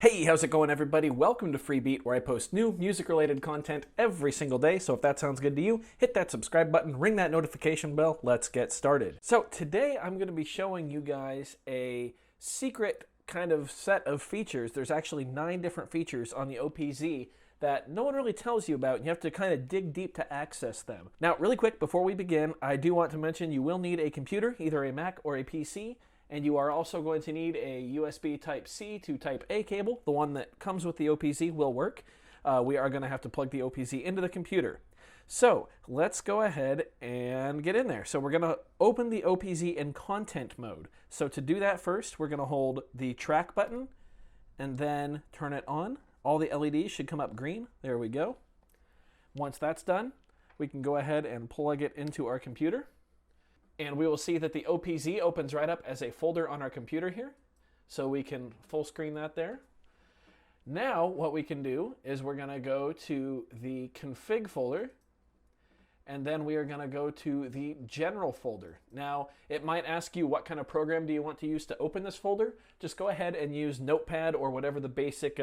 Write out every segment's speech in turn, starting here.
Hey, how's it going, everybody? Welcome to Freebeat, where I post new music-related content every single day. So if that sounds good to you, hit that subscribe button, ring that notification bell. Let's get started. So today I'm going to be showing you guys a secret kind of set of features. There's actually 9 different features on the OPZ that no one really tells you about, and you have to kind of dig deep to access them. Now, really quick, before we begin, I do want to mention you will need a computer, either a Mac or a PC. And you are also going to need a USB Type-C to Type-A cable. The one that comes with the OPZ will work. We are going to have to plug the OPZ into the computer. So let's go ahead and get in there. So we're going to open the OPZ in content mode. So to do that first, we're going to hold the track button and then turn it on. All the LEDs should come up green. There we go. Once that's done, we can go ahead and plug it into our computer. And we will see that the OPZ opens right up as a folder on our computer here. So we can full screen that there. Now what we can do is we're going to go to the config folder, and then we are going to go to the general folder. Now it might ask you what kind of program do you want to use to open this folder. Just go ahead and use Notepad or whatever the basic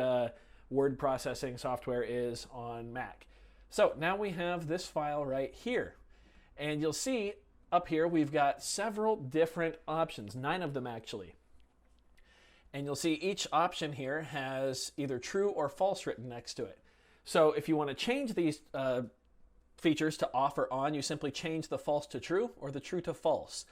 word processing software is on Mac. So now we have this file right here. And you'll see up here, we've got several different options, 9 of them actually. And you'll see each option here has either true or false written next to it. So if you want to change these features to off or on, you simply change the false to true or the true to false.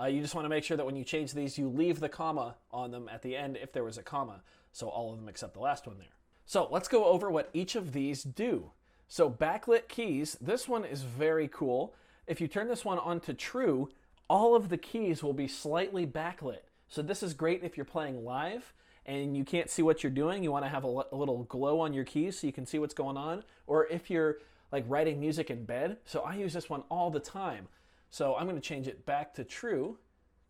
You just want to make sure that when you change these, you leave the comma on them at the end if there was a comma. So all of them except the last one there. So let's go over what each of these do. So backlit keys, this one is very cool. If you turn this one on to true, all of the keys will be slightly backlit. So this is great if you're playing live and you can't see what you're doing. You want to have a little glow on your keys so you can see what's going on. Or if you're like writing music in bed. So I use this one all the time. So I'm going to change it back to true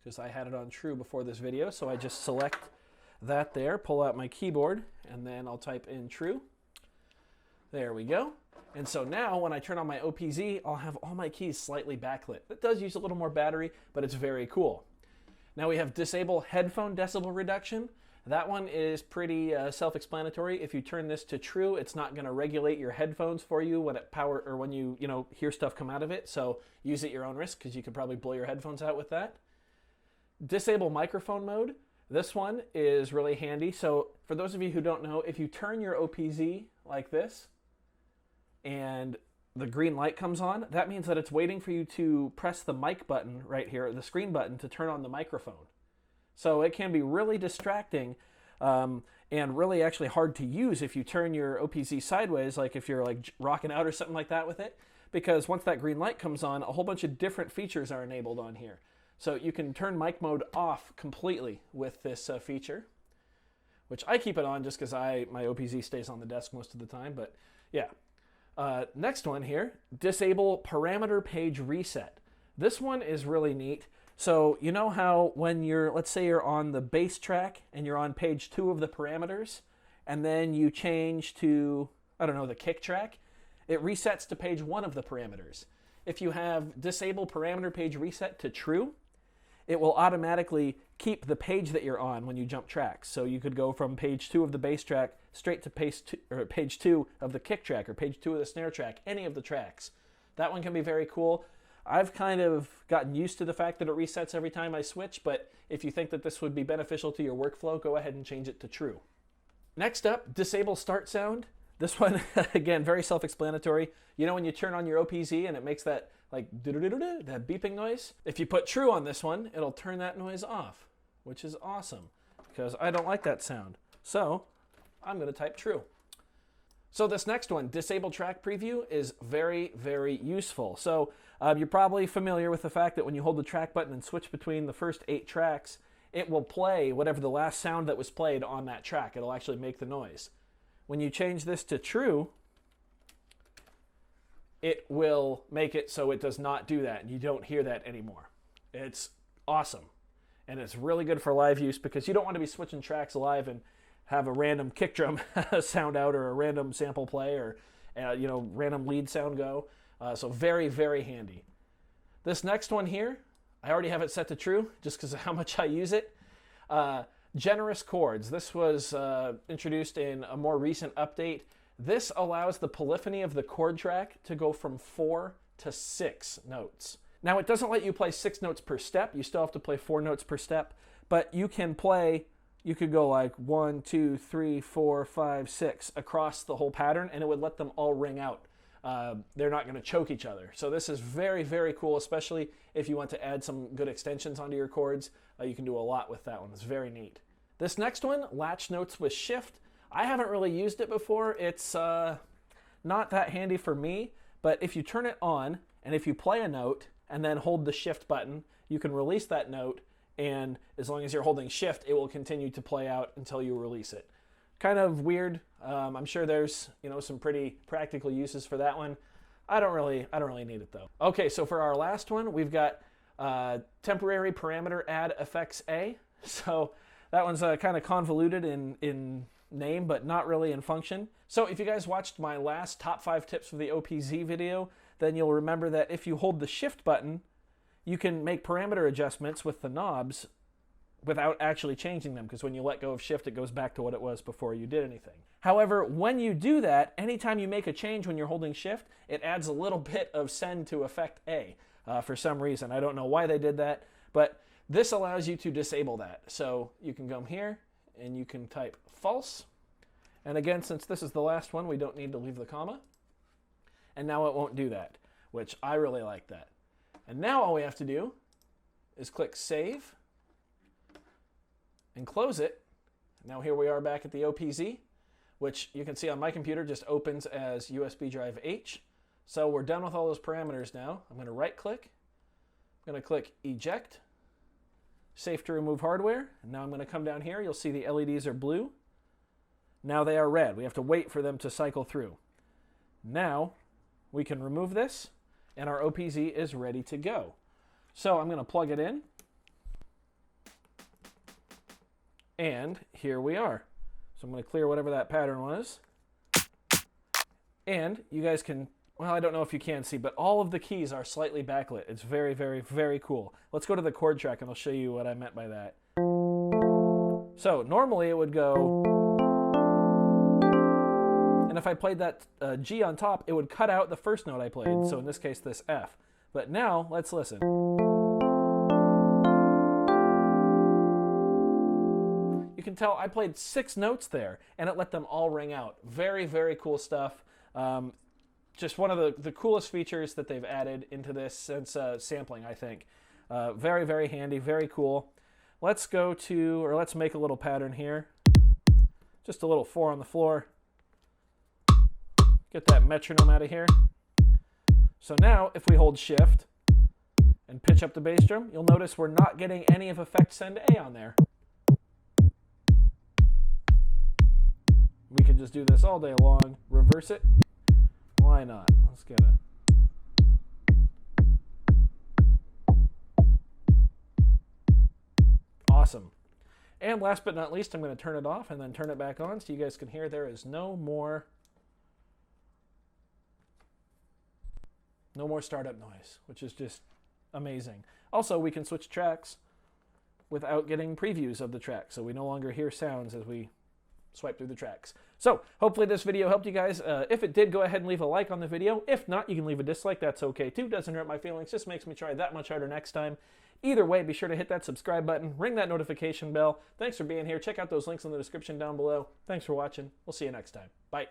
because I had it on true before this video. So I just select that there, pull out my keyboard, and then I'll type in true. There we go. And so now when I turn on my OPZ, I'll have all my keys slightly backlit. It does use a little more battery, but it's very cool. Now we have disable headphone decibel reduction. That one is pretty self-explanatory. If you turn this to true, it's not going to regulate your headphones for you when it power or when you hear stuff come out of it. So use at your own risk because you could probably blow your headphones out with that. Disable microphone mode. This one is really handy. So for those of you who don't know, if you turn your OPZ like this, and the green light comes on, that means that it's waiting for you to press the mic button right here, the screen button, to turn on the microphone. So it can be really distracting and really actually hard to use if you turn your OPZ sideways, like if you're like rocking out or something like that with it, because once that green light comes on, a whole bunch of different features are enabled on here. So you can turn mic mode off completely with this feature, which I keep it on just because my OPZ stays on the desk most of the time, but yeah. Next one here, disable parameter page reset. This one is really neat. So you know how when let's say you're on the bass track and you're on page 2 of the parameters, and then you change to, I don't know, the kick track, it resets to page 1 of the parameters. If you have disable parameter page reset to true, it will automatically keep the page that you're on when you jump tracks. So you could go from page 2 of the bass track straight to page 2 of the kick track or page 2 of the snare track, any of the tracks. That one can be very cool. I've kind of gotten used to the fact that it resets every time I switch, but if you think that this would be beneficial to your workflow, go ahead and change it to true. Next up, disable start sound. This one, again, very self-explanatory. You know when you turn on your OPZ and it makes that like that beeping noise? If you put true on this one, it'll turn that noise off, which is awesome because I don't like that sound. So I'm going to type true. So this next one, disable track preview, is very, very useful. So you're probably familiar with the fact that when you hold the track button and switch between the first 8 tracks, it will play whatever the last sound that was played on that track. It'll actually make the noise. When you change this to true, it will make it so it does not do that and you don't hear that anymore. It's awesome. And it's really good for live use because you don't want to be switching tracks live and have a random kick drum sound out or a random sample play or random lead sound go. So very, very handy. This next one here, I already have it set to true just because of how much I use it. generous chords. This was introduced in a more recent update. This allows the polyphony of the chord track to go from 4 to 6 notes. Now, it doesn't let you play 6 notes per step. You still have to play 4 notes per step, but you can play, you could go like 1, 2, 3, 4, 5, 6 across the whole pattern, and it would let them all ring out. They're not going to choke each other. So this is very, very cool, especially if you want to add some good extensions onto your chords. You can do a lot with that one. It's very neat. This next one, latch notes with shift. I haven't really used it before. It's not that handy for me, but if you turn it on and if you play a note and then hold the shift button, you can release that note, and as long as you're holding shift, it will continue to play out until you release it. Kind of weird. I'm sure there's, you know, some pretty practical uses for that one. I don't really need it though. Okay, so for our last one, we've got temporary parameter add effects A. So that one's kind of convoluted in name, but not really in function. So if you guys watched my last top 5 tips for the OPZ video, then you'll remember that if you hold the shift button, you can make parameter adjustments with the knobs without actually changing them, because when you let go of shift, it goes back to what it was before you did anything. However, when you do that, anytime you make a change when you're holding shift, it adds a little bit of send to effect A for some reason. I don't know why they did that, but this allows you to disable that. So you can come here and you can type false. And again, since this is the last one, we don't need to leave the comma. And now it won't do that, which I really like that. And now all we have to do is click save and close it. Now here we are back at the OPZ, which you can see on my computer just opens as USB drive H. So we're done with all those parameters now. I'm going to right click. I'm going to click eject. Safe to remove hardware. And now I'm going to come down here. You'll see the LEDs are blue. Now they are red. We have to wait for them to cycle through. Now we can remove this and our OPZ is ready to go. So I'm going to plug it in. And here we are. So I'm going to clear whatever that pattern was. And you guys can, well, I don't know if you can see, but all of the keys are slightly backlit. It's very, very, very cool. Let's go to the chord track and I'll show you what I meant by that. So normally it would go, and if I played that G on top, it would cut out the first note I played. So in this case, this F. But now let's listen. You can tell I played 6 notes there, and it let them all ring out. Very, very cool stuff. Just one of the coolest features that they've added into this since sampling, I think. Very, very handy, very cool. Let's go to, or let's make a little pattern here. Just a little 4 on the floor. Get that metronome out of here. So now, if we hold shift and pitch up the bass drum, you'll notice we're not getting any of effect send A on there. We can just do this all day long. Reverse it. Why not? Let's get a... Awesome. And last but not least, I'm going to turn it off and then turn it back on so you guys can hear there is no more startup noise, which is just amazing. Also, we can switch tracks without getting previews of the track, so we no longer hear sounds as we swipe through the tracks. So hopefully this video helped you guys. If it did, go ahead and leave a like on the video. If not, you can leave a dislike. That's okay too. Doesn't hurt my feelings. Just makes me try that much harder next time. Either way, be sure to hit that subscribe button, ring that notification bell. Thanks for being here. Check out those links in the description down below. Thanks for watching. We'll see you next time. Bye.